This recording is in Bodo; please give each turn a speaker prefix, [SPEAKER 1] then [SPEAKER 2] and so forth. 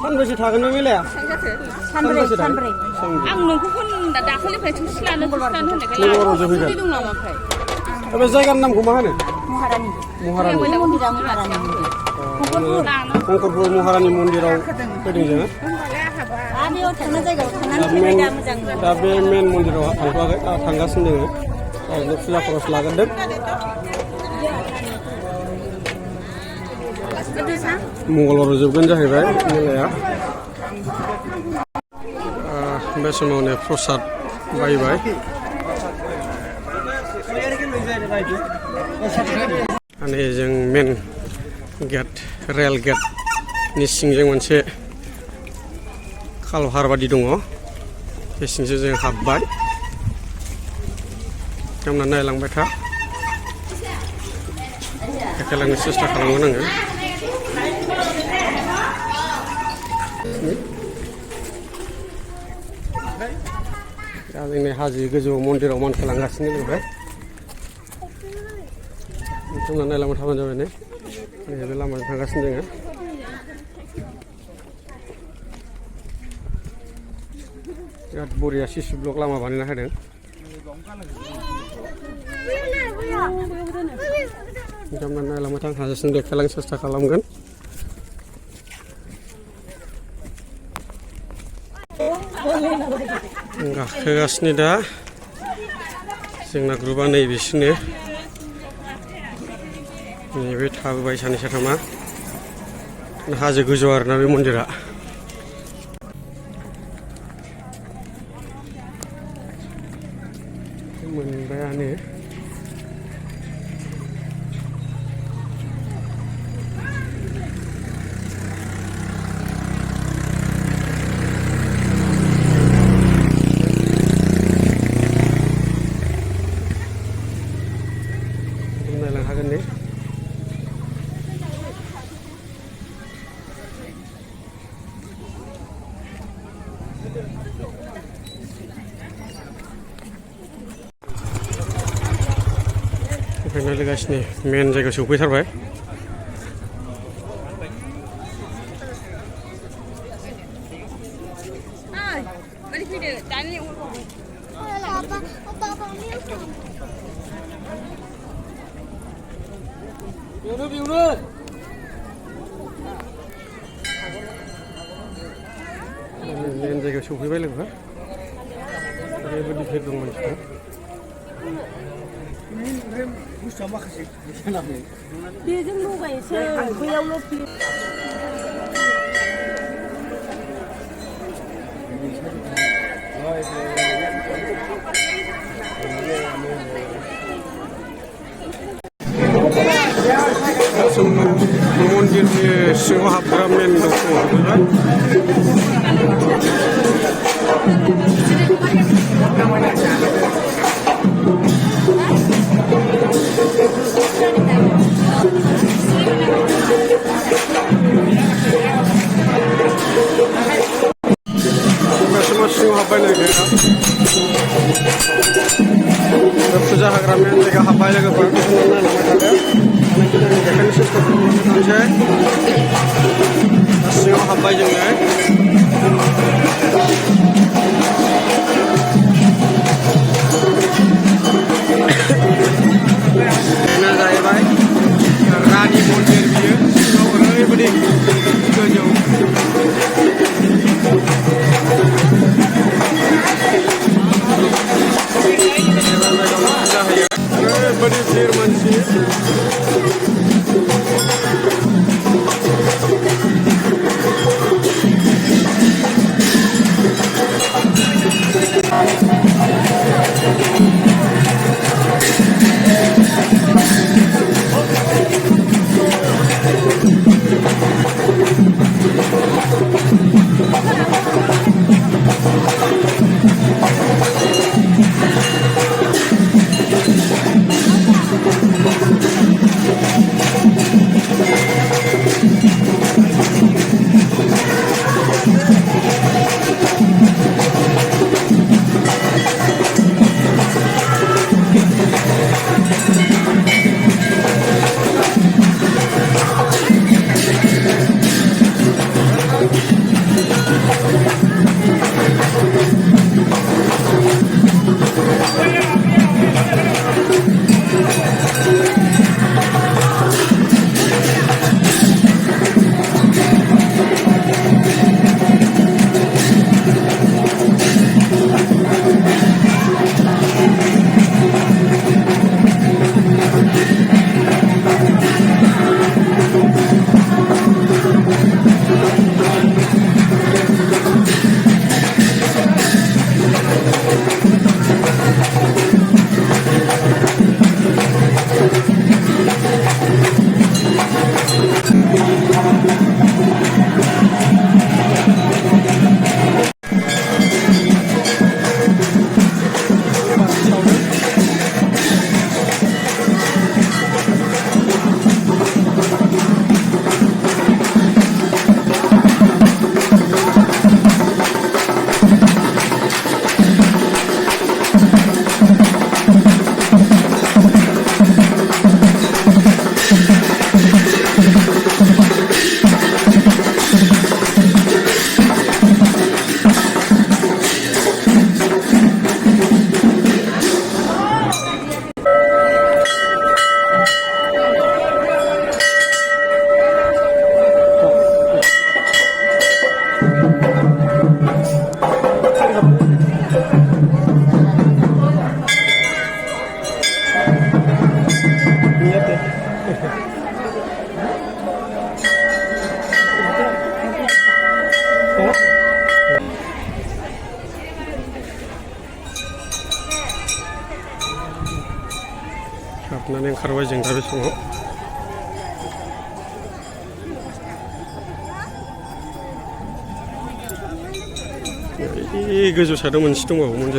[SPEAKER 1] सानबेसे थागोन बे मेलाया?
[SPEAKER 2] सानब्रै
[SPEAKER 3] आं नोंखौ दाखालिनिफ्राय थोरसि लानो होननायखाय दं नामा ओमफ्राय?
[SPEAKER 1] बे जायगानि नामखौ मा होनो?
[SPEAKER 2] महारानि मन्दिरा महारानि
[SPEAKER 1] कंकरपुर महारानि मन्दिराव फैदों जोङो।
[SPEAKER 2] बेयाव थांनाय जायगायाव थांनानै दा मोजां
[SPEAKER 1] दा बे मेन मन्दिराव थांथ'वाखै दा थांगासिनो दोङो ओरैनो फुजा खरस लागोरदों। मंगलबाराव जोबगोन जाहैबाय मेलाया। बे समावनो प्रसाद बायबाय। माने जों मेन गेट रेल गेटनि सिंजों मोनसे खालभार बादि दङ बे सिंजों जों हाबबाय। बिथांमोना नायलांबाय था देखायलांनो सेस्था खालामगोन आङो। दा जोंनि हाजो गोजौ मन्दिराव मानखोलांगासिनो जाहैबाय। बिथांमोना नायलांबाय थाबानो जाबाय नै बे लामाजों थांगासिनो जोङो। बिराद बरिया सिसि ब्लक लामा बानायना होदों। बिथांमोना नायलांबाय थां हाजासिम देखायलांनो सेस्था खालामगोन। गाखोगासिनो दा जोंना ग्रुपआ नैबेसिनो नैबे थाबोबाय सानै साथामा हाजो गोजौ आरोना बे मन्दिरा। मोनबायानो नायलांनो हागोन नै नायलांगासिनो मेन जायगायाव सौफैथारबाय। मेन जायगायाव सौफैबाय लोगोफोर ओरैबायदि भिर दं मानसिफ्रा।
[SPEAKER 2] बेजों लगायसो बैयावल'
[SPEAKER 1] मन्दिरनि सिङाव हाबग्रा मेन दरखौ हाबबाय। सिङाव हाबबाय लोगो फुजा होग्रा मेन जायगा हाबबाय लोगोफोर नायलांबाय थादो देखायनो सेस्था खालामनोसै। सिङाव हाबबाय जोङो बेनो जाहैबाय रानि मन्दिर बियो सिङाव ओरैबायदि गोजौ ओरैबायदि भिर मानसि हाबनानै ओंखारबाय जों दा बे समाव गोजौ साइडआव मोनसे दंबावोमोन